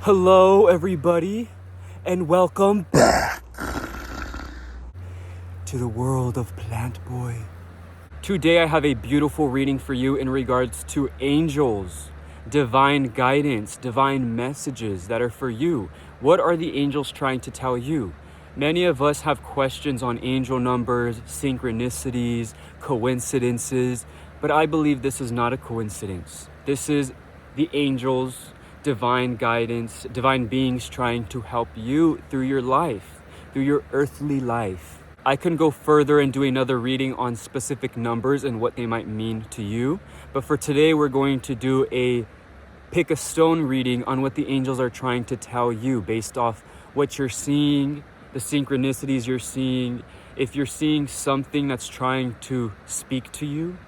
Hello, everybody, and welcome back to the world of Plantboi. Today, I have a beautiful reading for you in regards to angels, divine guidance, divine messages that are for you. What are the angels trying to tell you? Many of us have questions on angel numbers, synchronicities, coincidences, but I believe this is not a coincidence. This is the angels, divine guidance, divine beings trying to help you through your life, through your earthly life. I can go further and do another reading on specific numbers and what they might mean to you. But for today, we're going to do a pick a stone reading on what the angels are trying to tell you based off what you're seeing, the synchronicities you're seeing. If you're seeing something that's trying to speak to you,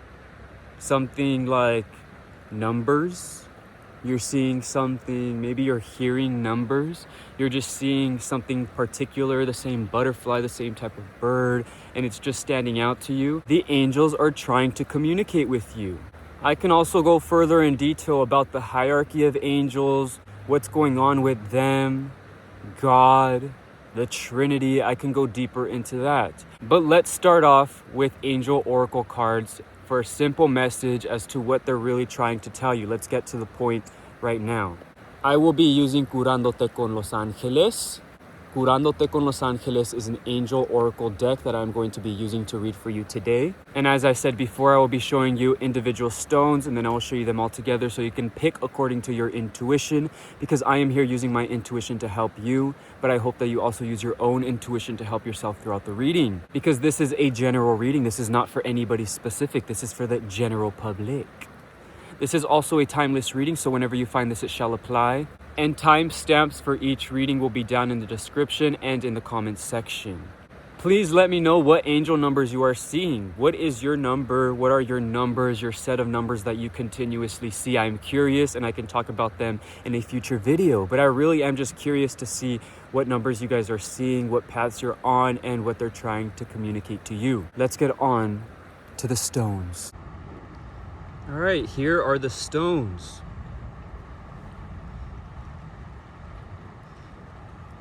something like numbers, you're seeing something, maybe you're hearing numbers, you're just seeing something particular, the same butterfly, the same type of bird, and it's just standing out to you, the angels are trying to communicate with you. I can also go further in detail about the hierarchy of angels, what's going on with them, God, the Trinity. I can go deeper into that. But let's start off with angel oracle cards for a simple message as to what they're really trying to tell you. Let's get to the point right now. I will be using Curándote con Los Ángeles. Curándote con Los Ángeles is an angel oracle deck that I'm going to be using to read for you today. And as I said before, I will be showing you individual stones and then I will show you them all together so you can pick according to your intuition, because I am here using my intuition to help you, but I hope that you also use your own intuition to help yourself throughout the reading, because this is a general reading. This is not for anybody specific. This is for the general public. This is also a timeless reading, so whenever you find this, it shall apply. And timestamps for each reading will be down in the description and in the comments section. Please let me know what angel numbers you are seeing. What is your number? What are your numbers, your set of numbers that you continuously see? I'm curious and I can talk about them in a future video, but I really am just curious to see what numbers you guys are seeing, what paths you're on, and what they're trying to communicate to you. Let's get on to the stones. All right, here are the stones.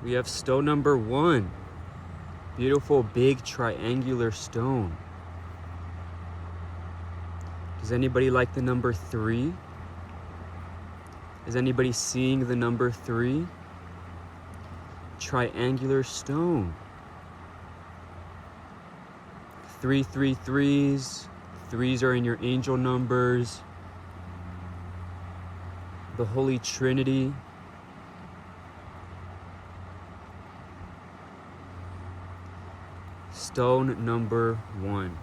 We have stone number 1. Beautiful big triangular stone. Does anybody like the number 3? Is anybody seeing the number 3? Triangular stone. 3, 3, 3s. 3s are in your angel numbers. The Holy Trinity. Stone number 1.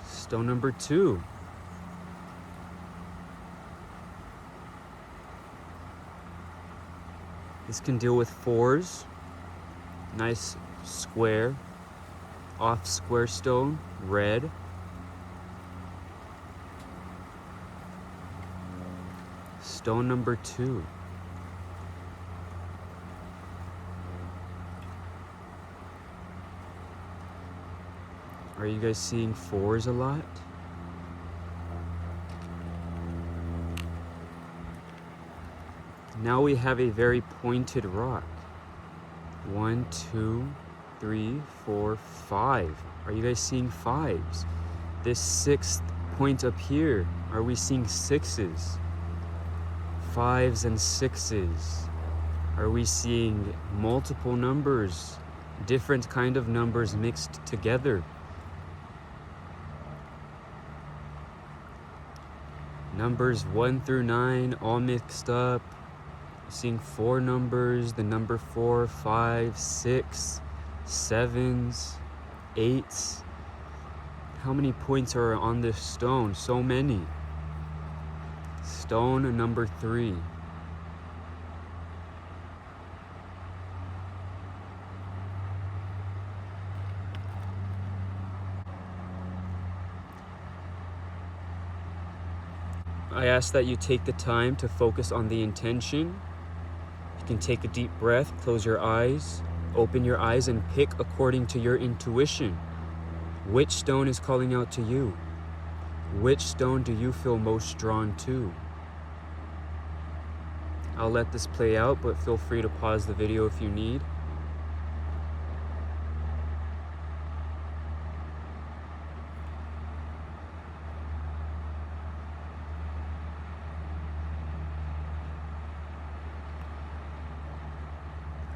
Stone number 2. This can deal with 4s. Nice square, off square stone, red. Stone number 2. Are you guys seeing 4s a lot? Now we have a very pointed rock. 1, 2, 3, 4, 5. Are you guys seeing 5s? This 6th point up here, are we seeing 6s? 5s and 6s. Are we seeing multiple numbers, different kind of numbers mixed together? Numbers 1 through 9 all mixed up. Seeing 4 numbers, the number 4, 5, 6, 7s, 8s. How many points are on this stone? So many. Stone number 3. I ask that you take the time to focus on the intention. You can take a deep breath, close your eyes, open your eyes, and pick according to your intuition. Which stone is calling out to you? Which stone do you feel most drawn to? I'll let this play out, but feel free to pause the video if you need.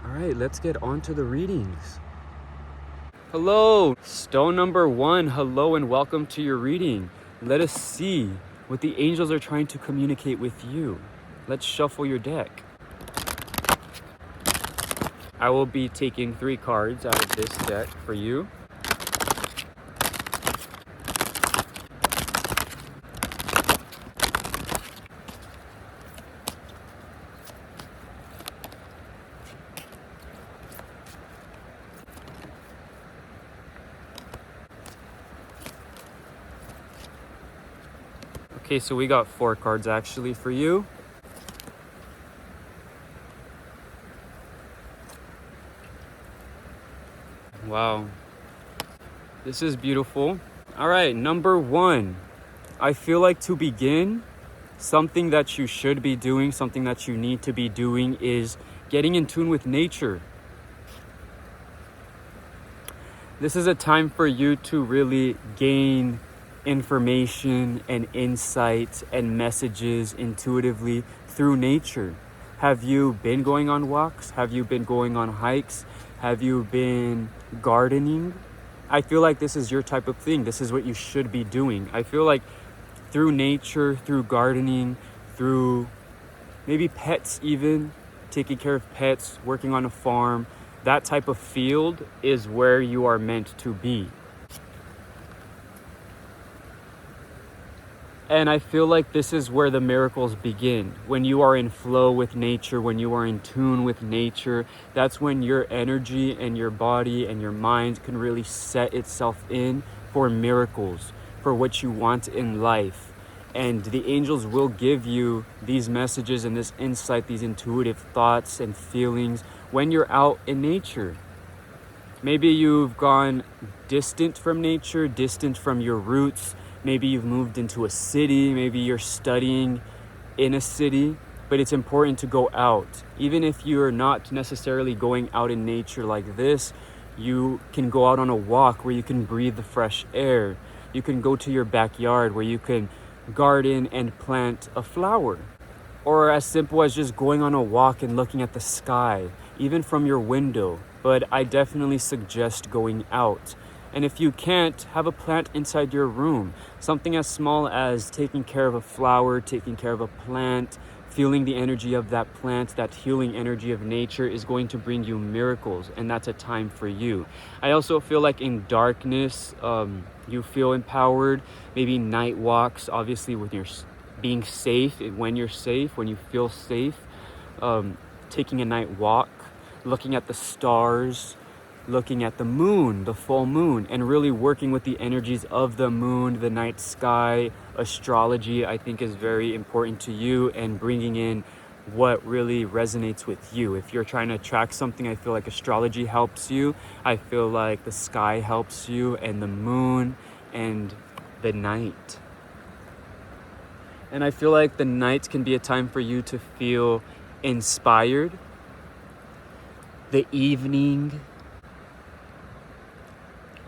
All right, let's get on to the readings. Hello, stone number 1. Hello and welcome to your reading. Let us see what the angels are trying to communicate with you. Let's shuffle your deck. I will be taking 3 cards out of this deck for you. Okay, so we got 4 cards actually for you. Wow, this is beautiful. All right, number 1. I feel like to begin, something that you should be doing, something that you need to be doing is getting in tune with nature. This is a time for you to really gain information and insight and messages intuitively through nature. Have you been going on walks? Have you been going on hikes? Have you been gardening? I feel like this is your type of thing. This is what you should be doing. I feel like through nature, through gardening, through maybe pets even, taking care of pets, working on a farm, that type of field is where you are meant to be. And I feel like this is where the miracles begin. When you are in flow with nature, when you are in tune with nature, that's when your energy and your body and your mind can really set itself in for miracles, for what you want in life. And the angels will give you these messages and this insight, these intuitive thoughts and feelings when you're out in nature. Maybe you've gone distant from nature, distant from your roots. Maybe you've moved into a city, maybe you're studying in a city, but it's important to go out. Even if you're not necessarily going out in nature like this, you can go out on a walk where you can breathe the fresh air. You can go to your backyard where you can garden and plant a flower. Or as simple as just going on a walk and looking at the sky, even from your window. But I definitely suggest going out. And if you can't, have a plant inside your room. Something as small as taking care of a flower, taking care of a plant, feeling the energy of that plant, that healing energy of nature is going to bring you miracles. And that's a time for you. I also feel like in darkness, you feel empowered. Maybe night walks, obviously with your being safe, when you're safe, when you feel safe. Taking a night walk, looking at the stars, looking at the moon, the full moon, and really working with the energies of the moon, the night sky. Astrology, I think, is very important to you, and bringing in what really resonates with you. If you're trying to track something, I feel like astrology helps you. I feel like the sky helps you, and the moon and the night. And I feel like the night can be a time for you to feel inspired. The evening,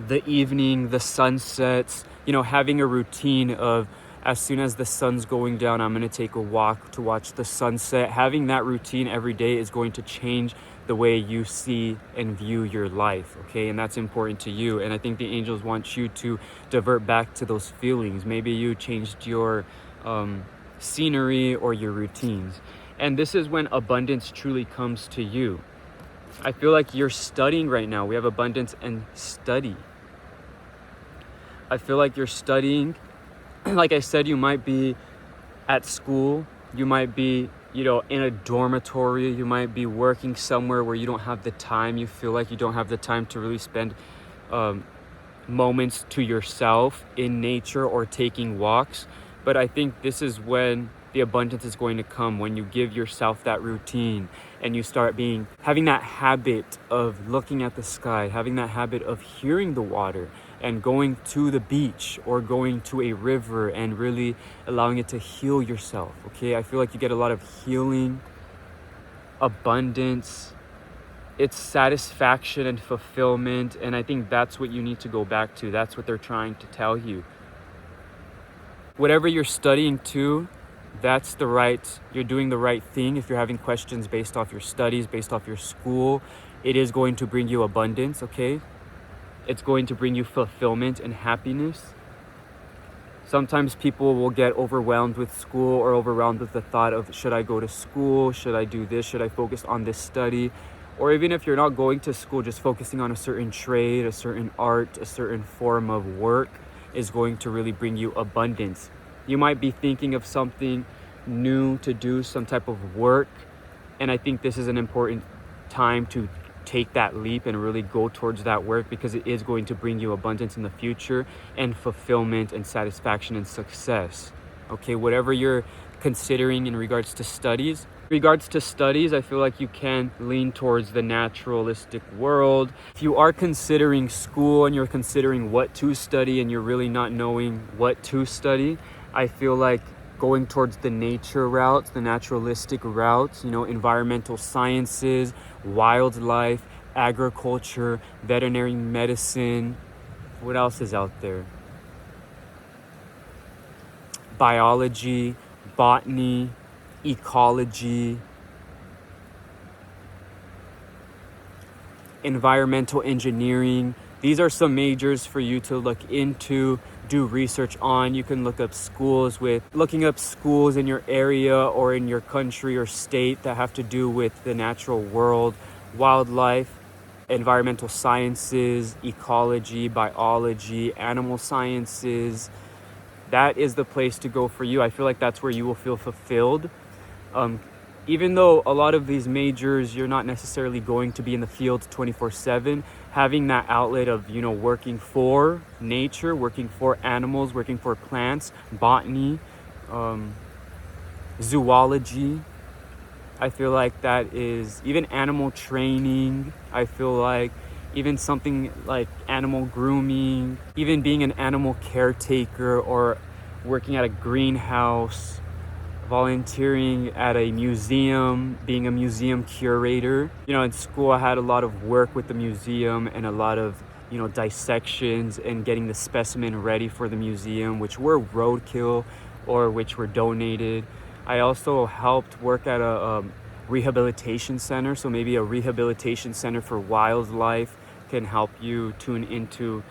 the sunsets, having a routine of as soon as the sun's going down, I'm going to take a walk to watch the sunset. Having that routine every day is going to change the way you see and view your life, okay? And that's important to you. And I think the angels want you to divert back to those feelings. Maybe you changed your scenery or your routines. And this is when abundance truly comes to you. I feel like you're studying right now. We have abundance and study. I feel like you're studying. Like I said, you might be at school. You might be, in a dormitory. You might be working somewhere where you don't have the time. You feel like you don't have the time to really spend moments to yourself in nature or taking walks. But I think this is when the abundance is going to come, when you give yourself that routine and you start having that habit of looking at the sky, having that habit of hearing the water, and going to the beach or going to a river and really allowing it to heal yourself, okay? I feel like you get a lot of healing, abundance, it's satisfaction and fulfillment, and I think that's what you need to go back to. That's what they're trying to tell you. Whatever you're studying to, you're doing the right thing. If you're having questions based off your studies, based off your school, it is going to bring you abundance, okay? It's going to bring you fulfillment and happiness. Sometimes people will get overwhelmed with school or overwhelmed with the thought of, should I go to school? Should I do this? Should I focus on this study? Or even if you're not going to school, just focusing on a certain trade, a certain art, a certain form of work is going to really bring you abundance. You might be thinking of something new to do, some type of work, and I think this is an important time to take that leap and really go towards that work, because it is going to bring you abundance in the future and fulfillment and satisfaction and success. Okay, whatever you're considering in regards to studies, I feel like you can lean towards the naturalistic world. If you are considering school and you're considering what to study and you're really not knowing what to study, I feel like going towards the nature routes, the naturalistic routes, environmental sciences, wildlife, agriculture, veterinary medicine. What else is out there? Biology, botany, ecology, environmental engineering. These are some majors for you to look into, do research on. You can look up schools looking up schools in your area or in your country or state that have to do with the natural world, wildlife, environmental sciences, ecology, biology, animal sciences. That is the place to go for you. I feel like that's where you will feel fulfilled. Even though a lot of these majors, you're not necessarily going to be in the field 24/7, having that outlet of, working for nature, working for animals, working for plants, botany, zoology. I feel like that is, even animal training, I feel like even something like animal grooming, even being an animal caretaker or working at a greenhouse, volunteering at a museum, being a museum curator. In school I had a lot of work with the museum and a lot of, dissections and getting the specimen ready for the museum, which were roadkill or which were donated. I also helped work at a rehabilitation center. So maybe a rehabilitation center for wildlife can help you tune into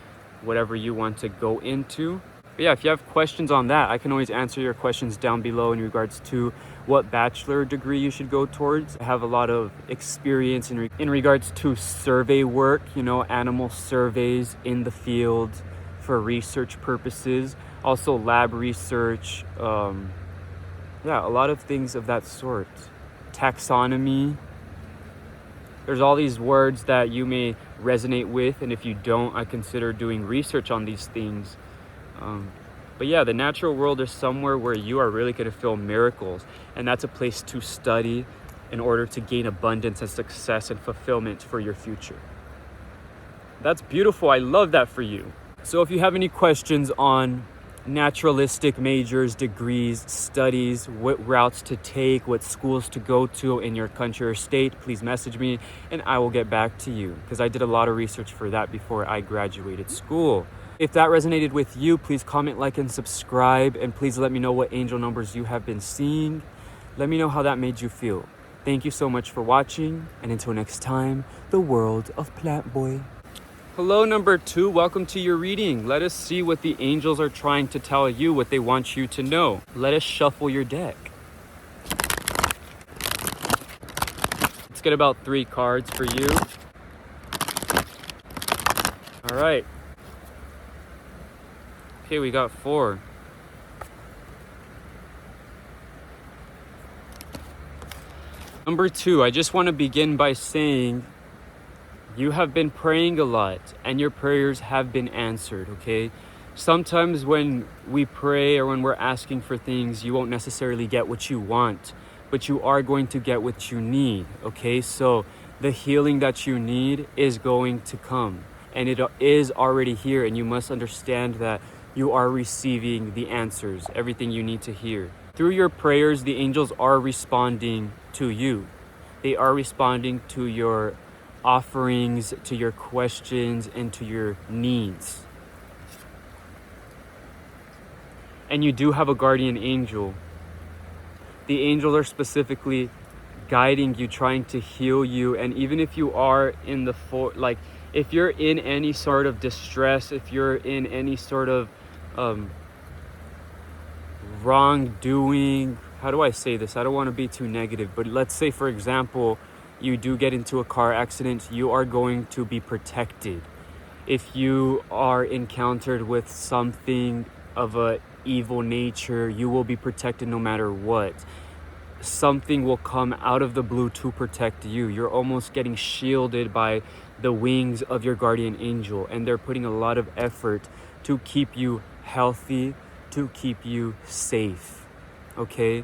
whatever you want to go into. But yeah, if you have questions on that, I can always answer your questions down below in regards to what bachelor degree you should go towards. I have a lot of experience in regards to survey work, animal surveys in the field for research purposes, also lab research, a lot of things of that sort. Taxonomy. There's all these words that you may resonate with, and if you don't, I consider doing research on these things. But yeah, the natural world is somewhere where you are really going to feel miracles, and that's a place to study in order to gain abundance and success and fulfillment for your future. That's beautiful. I love that for you. So if you have any questions on naturalistic majors, degrees, studies, what routes to take, what schools to go to in your country or state, please message me and I will get back to you, because I did a lot of research for that before I graduated school. If that resonated with you, please comment, like, and subscribe, and please let me know what angel numbers you have been seeing. Let me know how that made you feel. Thank you so much for watching, and until next time, the world of Plantboi. Hello, number 2. Welcome to your reading. Let us see what the angels are trying to tell you, what they want you to know. Let us shuffle your deck. Let's get about 3 cards for you. All right. Okay, we got 4. Number 2, I just want to begin by saying you have been praying a lot and your prayers have been answered, okay? Sometimes when we pray or when we're asking for things, you won't necessarily get what you want, but you are going to get what you need, okay? So the healing that you need is going to come. and it is already here, and you must understand that you are receiving the answers, everything you need to hear. Through your prayers, the angels are responding to you. They are responding to your offerings, to your questions, and to your needs. And you do have a guardian angel. The angels are specifically guiding you, trying to heal you. And even if you are in the if you're in any sort of distress, if you're in any sort of wrongdoing, how do I say this? I don't want to be too negative, but let's say, for example, you do get into a car accident, you are going to be protected. If you are encountered with something of a evil nature, you will be protected no matter what. Something will come out of the blue to protect you. You're almost getting shielded by the wings of your guardian angel, and they're putting a lot of effort to keep you healthy, to keep you safe, okay?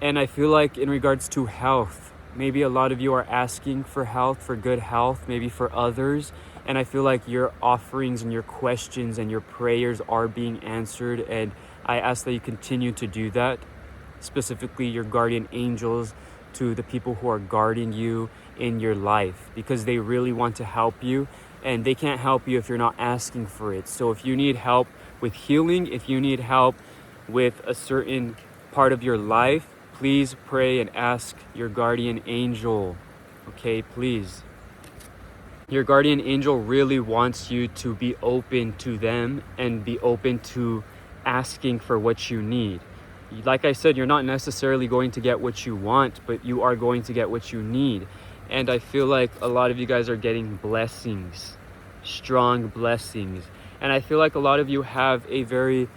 And I feel like in regards to health, maybe a lot of you are asking for health, for good health, maybe for others, and I feel like your offerings and your questions and your prayers are being answered, and I ask that you continue to do that, specifically your guardian angels, to the people who are guarding you in your life, because they really want to help you, and they can't help you if you're not asking for it. So if you need help with healing, if you need help with a certain part of your life, please pray and ask your guardian angel, okay? Please. Your guardian angel really wants you to be open to them and be open to asking for what you need. Like I said, you're not necessarily going to get what you want, but you are going to get what you need. And I feel like a lot of you guys are getting blessings, strong blessings. And I feel like a lot of you have a very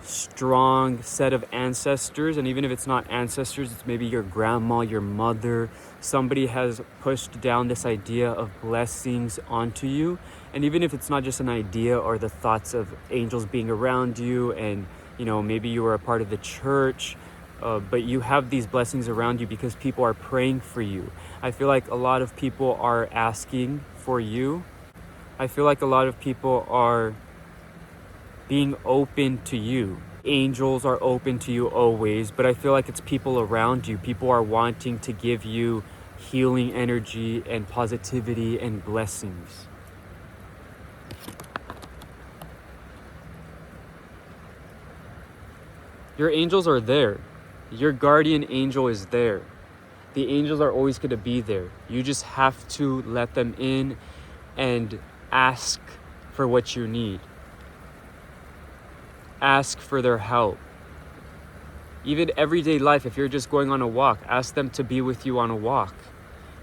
strong set of ancestors. And even if it's not ancestors, it's maybe your grandma, your mother. Somebody has pushed down this idea of blessings onto you. And even if it's not just an idea or the thoughts of angels being around you, and maybe you were a part of the church, but you have these blessings around you because people are praying for you. I feel like a lot of people are asking for you. I feel like a lot of people are being open to you. Angels are open to you always, but I feel like it's people around you. People are wanting to give you healing energy and positivity and blessings. Your angels are there. Your guardian angel is there. The angels are always going to be there. You just have to let them in and ask for what you need. Ask for their help. Even everyday life, if you're just going on a walk, ask them to be with you on a walk.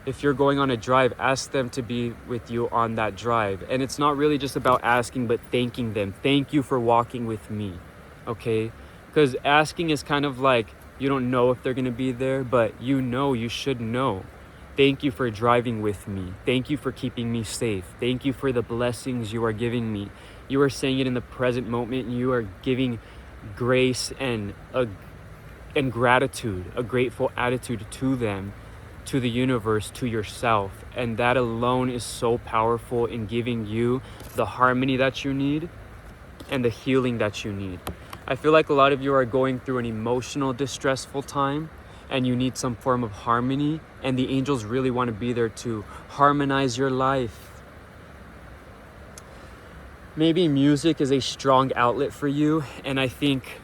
If you're going on a drive, ask them to be with you on that drive. And it's not really just about asking, but thanking them. Thank you for walking with me, okay? Because asking is kind of like, you don't know if they're going to be there, but you should know. Thank you for driving with me. Thank you for keeping me safe. Thank you for the blessings you are giving me. You are saying it in the present moment, and you are giving grace and gratitude, a grateful attitude to them, to the universe, to yourself. And that alone is so powerful in giving you the harmony that you need and the healing that you need. I feel like a lot of you are going through an emotional, distressful time, and you need some form of harmony, and the angels really want to be there to harmonize your life. Maybe music is a strong outlet for you, and I think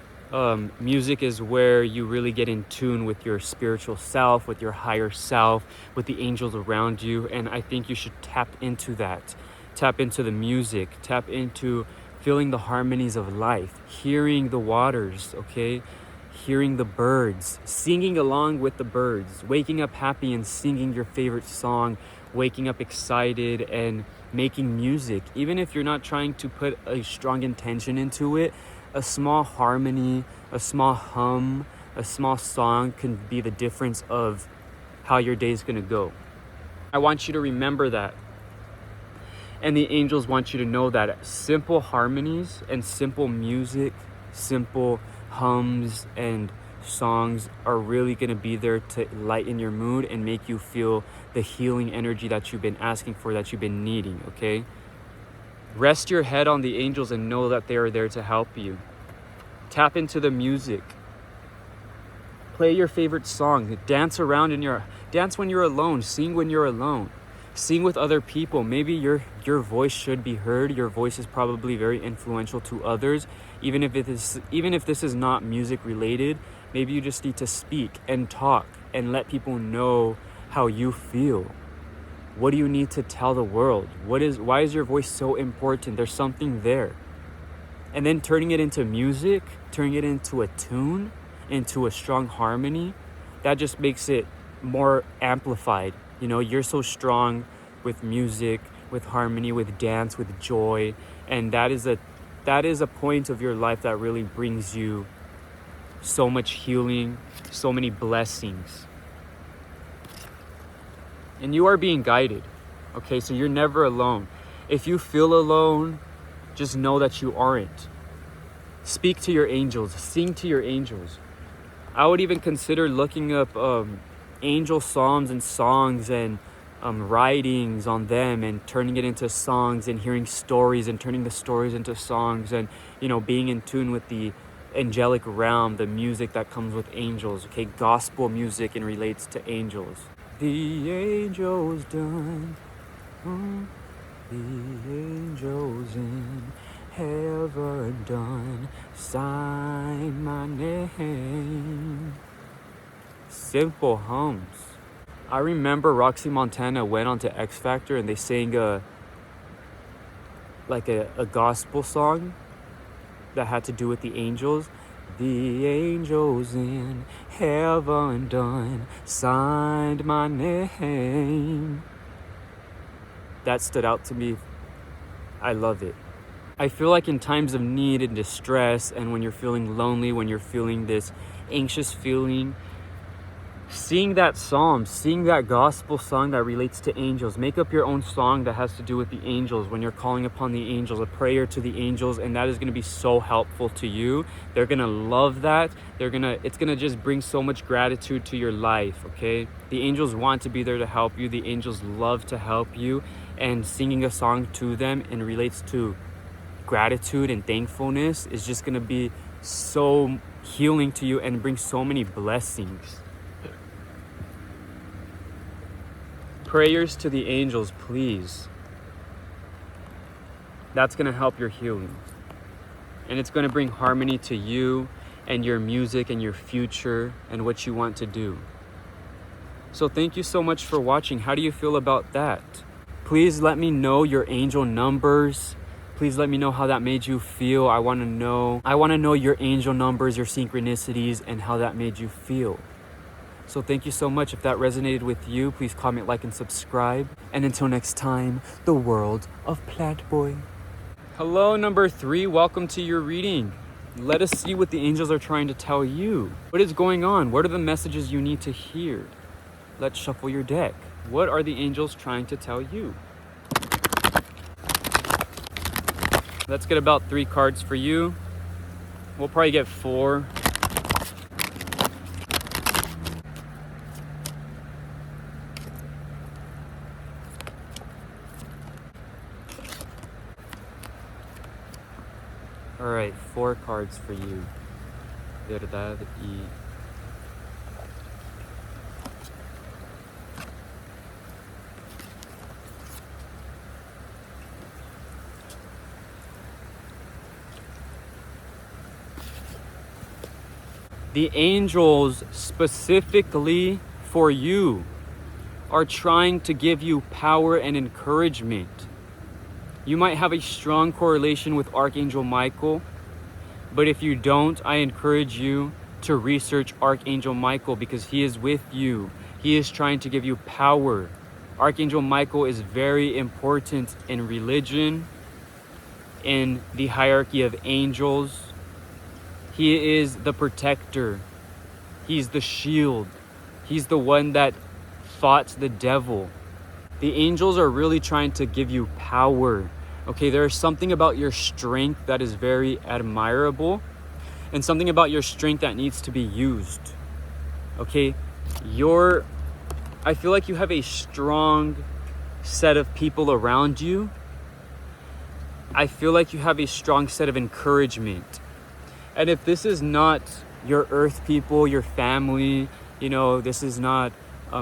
music is where you really get in tune with your spiritual self, with your higher self, with the angels around you, and I think you should tap into that. Tap into the music, tap into feeling the harmonies of life, hearing the waters, okay? Hearing the birds, singing along with the birds, waking up happy and singing your favorite song, waking up excited and making music. Even if you're not trying to put a strong intention into it, a small harmony, a small hum, a small song can be the difference of how your day is going to go. I want you to remember that. And the angels want you to know that simple harmonies and simple music, simple hums and songs are really going to be there to lighten your mood and make you feel the healing energy that you've been asking for, that you've been needing, okay? Rest your head on the angels and know that they are there to help you. Tap into the music. Play your favorite song. Dance when you're alone. Sing when you're alone. Sing with other people. Maybe your voice should be heard. Your voice is probably very influential to others. Even if this is not music related, maybe you just need to speak and talk and let people know how you feel. What do you need to tell the world? Why is your voice so important? There's something there. And then turning it into music, turning it into a tune, into a strong harmony, that just makes it more amplified. You know, you're so strong with music, with harmony, with dance, with joy, and that is a point of your life that really brings you so much healing, so many blessings. And you are being guided, okay? So you're never alone. If you feel alone, just know that you aren't. Speak to your angels, sing to your angels. I would even consider looking up angel psalms and songs and writings on them and turning it into songs and hearing stories and turning the stories into songs and, you know, being in tune with the angelic realm, the music that comes with angels, okay? Gospel music and relates to angels. The angels done, the angels in heaven done, sign my name. Simple hums. I remember Roxy Montana went on to X Factor and they sang a gospel song that had to do with the angels. The angels in heaven done signed my name. That stood out to me. I love it. I feel like in times of need and distress, and when you're feeling lonely, when you're feeling this anxious feeling, sing that psalm, sing that gospel song that relates to angels. Make up your own song that has to do with the angels when you're calling upon the angels, a prayer to the angels, and that is going to be so helpful to you. They're going to love that. It's going to just bring so much gratitude to your life, okay? The angels want to be there to help you. The angels love to help you, and singing a song to them and relates to gratitude and thankfulness is just going to be so healing to you and bring so many blessings. Prayers to the angels, please. That's going to help your healing. And it's going to bring harmony to you and your music and your future and what you want to do. So thank you so much for watching. How do you feel about that? Please let me know your angel numbers. Please let me know how that made you feel. I want to know your angel numbers, your synchronicities, and how that made you feel. So thank you so much. If that resonated with you, please comment, like, and subscribe. And until next time, the world of Plantboi. Hello, number 3. Welcome to your reading. Let us see what the angels are trying to tell you. What is going on? What are the messages you need to hear? Let's shuffle your deck. What are the angels trying to tell you? Let's get about 3 cards for you. We'll probably get 4. All right, 4 cards for you. Verdade y... The angels specifically for you are trying to give you power and encouragement. You might have a strong correlation with Archangel Michael, but if you don't, I encourage you to research Archangel Michael because he is with you. He is trying to give you power. Archangel Michael is very important in religion, in the hierarchy of angels. He is the protector. He's the shield. He's the one that fought the devil. The angels are really trying to give you power. Okay, there is something about your strength that is very admirable. and something about your strength that needs to be used. Okay? I feel like you have a strong set of people around you. I feel like you have a strong set of encouragement. And if this is not your earth people, your family, this is not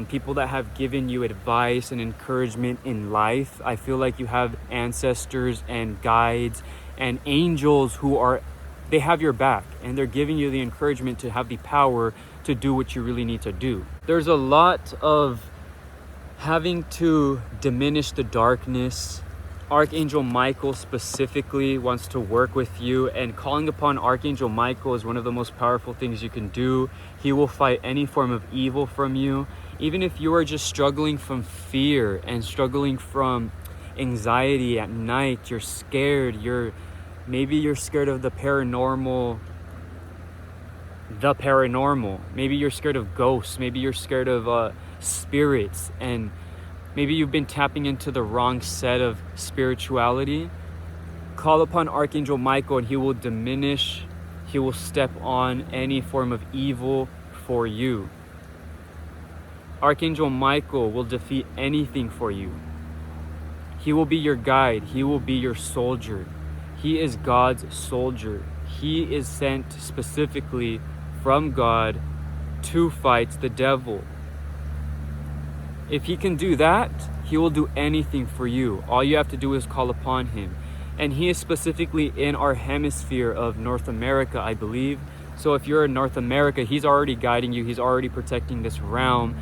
people that have given you advice and encouragement in life, I feel like you have ancestors and guides and angels they have your back, and they're giving you the encouragement to have the power to do what you really need to do. There's a lot of having to diminish the darkness. Archangel Michael specifically wants to work with you, and calling upon Archangel Michael is one of the most powerful things you can do. He will fight any form of evil from you. Even if you are just struggling from fear and struggling from anxiety at night, you're scared, maybe you're scared of the paranormal. Maybe you're scared of ghosts. Maybe you're scared of spirits, and maybe you've been tapping into the wrong set of spirituality. Call upon Archangel Michael, and he will step on any form of evil for you. Archangel Michael will defeat anything for you. He will be your guide. He will be your soldier. He is God's soldier. He is sent specifically from God to fight the devil. If he can do that, he will do anything for you. All you have to do is call upon him. And he is specifically in our hemisphere of North America, I believe. So if you're in North America, he's already guiding you. He's already protecting this realm.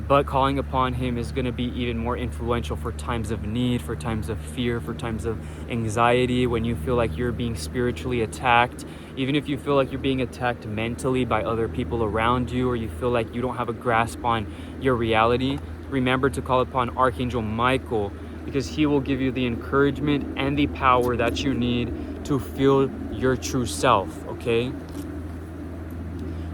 But calling upon him is going to be even more influential for times of need, for times of fear, for times of anxiety, when you feel like you're being spiritually attacked. Even if you feel like you're being attacked mentally by other people around you, or you feel like you don't have a grasp on your reality, remember to call upon Archangel Michael, because he will give you the encouragement and the power that you need to feel your true self, okay?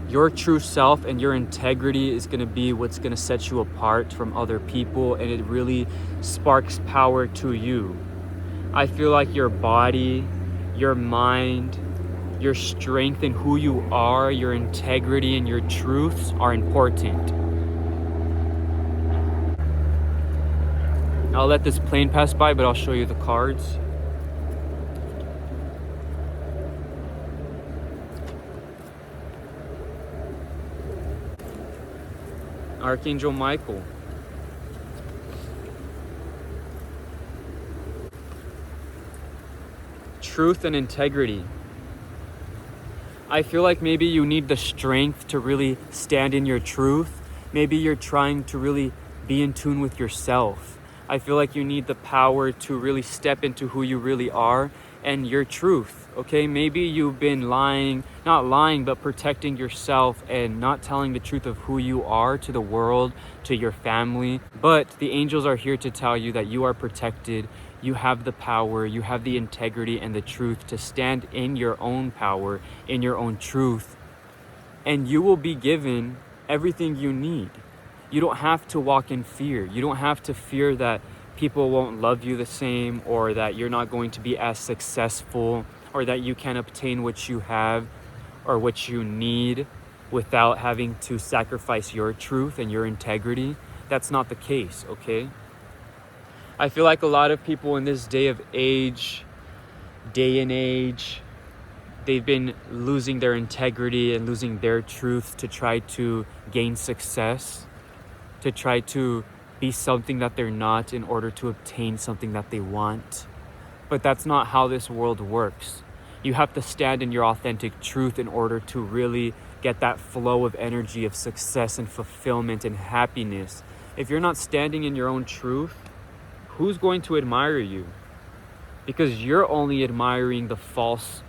Your true self and your integrity is going to be what's going to set you apart from other people, and it really sparks power to you. I feel like your body, your mind, your strength and who you are, your integrity and your truths are important. I'll let this plane pass by, but I'll show you the cards. Archangel Michael. Truth and integrity. I feel like maybe you need the strength to really stand in your truth. Maybe you're trying to really be in tune with yourself. I feel like you need the power to really step into who you really are and your truth, okay? Maybe you've been not lying, but protecting yourself and not telling the truth of who you are to the world, to your family. But the angels are here to tell you that you are protected. You have the power, you have the integrity and the truth to stand in your own power, in your own truth, and you will be given everything you need. You don't have to walk in fear. You don't have to fear that people won't love you the same, or that you're not going to be as successful, or that you can't obtain what you have or what you need without having to sacrifice your truth and your integrity. That's not the case, okay? I feel like a lot of people in this day and age, they've been losing their integrity and losing their truth to try to gain success, to try to be something that they're not in order to obtain something that they want. But that's not how this world works. You have to stand in your authentic truth in order to really get that flow of energy of success and fulfillment and happiness. If you're not standing in your own truth, who's going to admire you? Because you're only admiring the false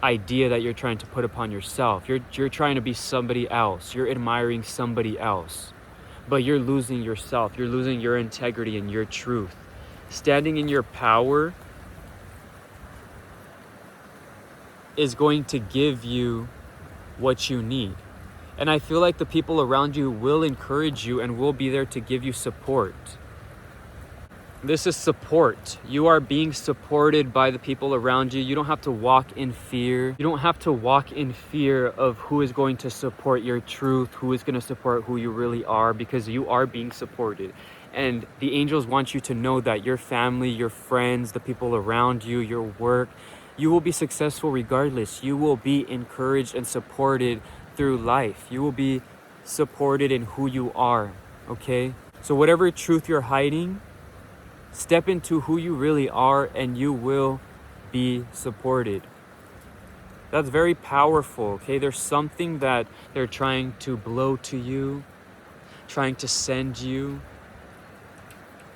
idea that you're trying to put upon yourself. You're trying to be somebody else. You're admiring somebody else. But you're losing yourself. You're losing your integrity and your truth. Standing in your power is going to give you what you need. And I feel like the people around you will encourage you and will be there to give you support. This is support. You are being supported by the people around you. You don't have to walk in fear. You don't have to walk in fear of who is going to support your truth, who is going to support who you really are, because you are being supported. And the angels want you to know that your family, your friends, the people around you, your work, you will be successful regardless. You will be encouraged and supported through life. You will be supported in who you are, okay? So whatever truth you're hiding, step into who you really are and you will be supported. That's very powerful, okay? There's something that they're trying to blow to you, trying to send you.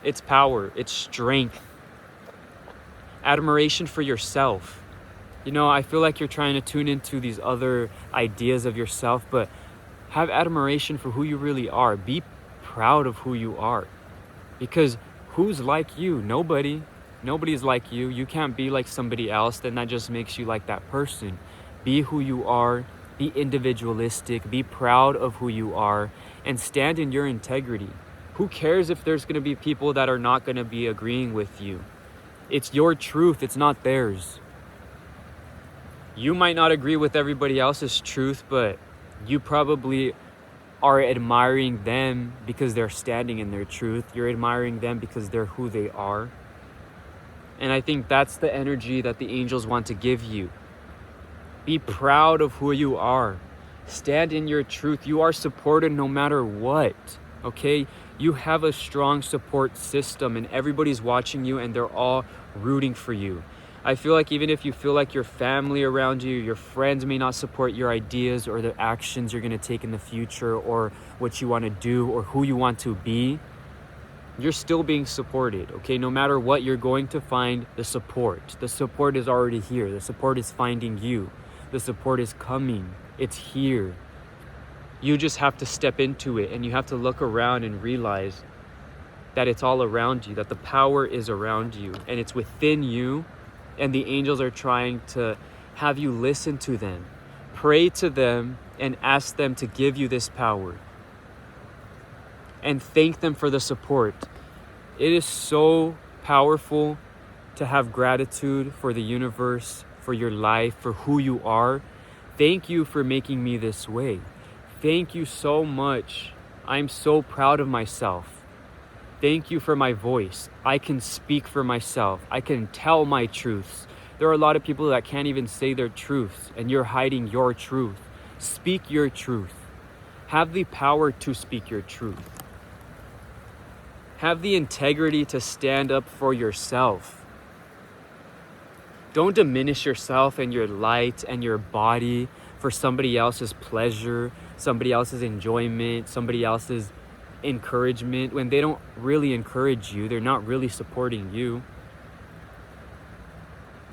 It's power, it's strength, admiration for yourself. You know, I feel like you're trying to tune into these other ideas of yourself, but have admiration for who you really are. Be proud of who you are, because who's like you? Nobody. Nobody's like you. You can't be like somebody else, then that just makes you like that person. Be who you are, be individualistic, be proud of who you are, and stand in your integrity. Who cares if there's gonna be people that are not gonna be agreeing with you? It's your truth, it's not theirs. You might not agree with everybody else's truth, but you probably are admiring them because they're standing in their truth. You're admiring them because they're who they are. And I think that's the energy that the angels want to give you. Be proud of who you are. Stand in your truth. You are supported no matter what, okay? You have a strong support system and everybody's watching you and they're all rooting for you. I feel like even if you feel like your family around you, your friends may not support your ideas or the actions you're going to take in the future or what you want to do or who you want to be, you're still being supported, okay? No matter what, you're going to find the support. The support is already here. The support is finding you. The support is coming. It's here. You just have to step into it and you have to look around and realize that it's all around you, that the power is around you and it's within you. And the angels are trying to have you listen to them, pray to them, and ask them to give you this power. And thank them for the support. It is so powerful to have gratitude for the universe, for your life, for who you are. Thank you for making me this way. Thank you so much. I'm so proud of myself. Thank you for my voice. I can speak for myself. I can tell my truths. There are a lot of people that can't even say their truths, and you're hiding your truth. Speak your truth. Have the power to speak your truth. Have the integrity to stand up for yourself. Don't diminish yourself and your light and your body for somebody else's pleasure, somebody else's enjoyment, somebody else's encouragement. When they don't really encourage you, they're not really supporting you.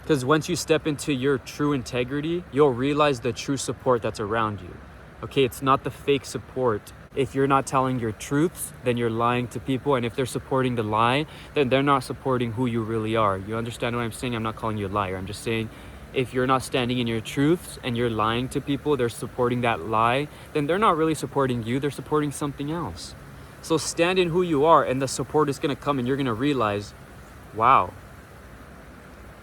Because once you step into your true integrity, you'll realize the true support that's around you. Okay, it's not the fake support. If you're not telling your truths, then you're lying to people. And if they're supporting the lie, then they're not supporting who you really are. You understand what I'm saying? I'm not calling you a liar. I'm just saying if you're not standing in your truths and you're lying to people, they're supporting that lie, then they're not really supporting you. They're supporting something else. So stand in who you are and the support is going to come and you're going to realize, wow,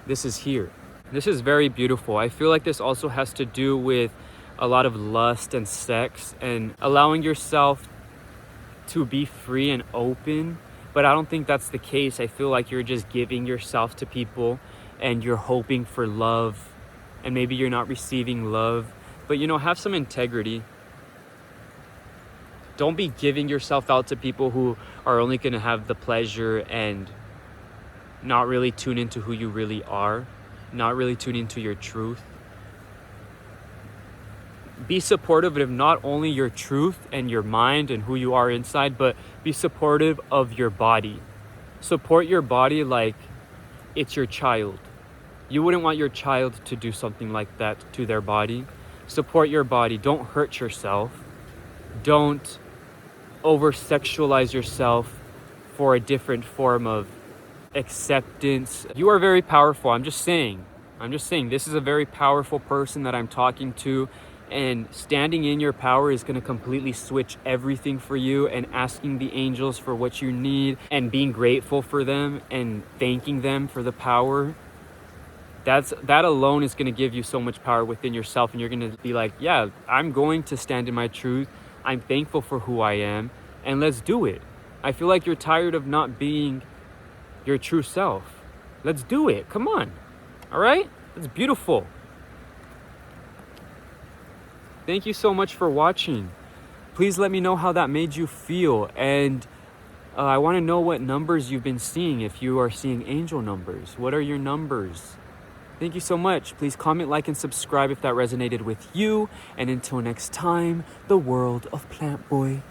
this is here. This is very beautiful. I feel like this also has to do with a lot of lust and sex and allowing yourself to be free and open. But I don't think that's the case. I feel like you're just giving yourself to people and you're hoping for love and maybe you're not receiving love. But have some integrity. Don't be giving yourself out to people who are only going to have the pleasure and not really tune into who you really are, not really tune into your truth. Be supportive of not only your truth and your mind and who you are inside, but be supportive of your body. Support your body like it's your child. You wouldn't want your child to do something like that to their body. Support your body. Don't hurt yourself. Don't over-sexualize yourself for a different form of acceptance. You are very powerful. I'm just saying this is a very powerful person that I'm talking to, And standing in your power is going to completely switch everything for you, and asking the angels for what you need and being grateful for them and thanking them for the power. That alone is going to give you so much power within yourself, and you're going to be like, yeah, I'm going to stand in my truth. I'm thankful for who I am, and let's do it. I feel like you're tired of not being your true self. Let's do it. Come on. All right? That's beautiful. Thank you so much for watching. Please let me know how that made you feel. And I want to know what numbers you've been seeing, if you are seeing angel numbers. What are your numbers? Thank you so much. Please comment, like, and subscribe if that resonated with you. And until next time, the world of Plantboi.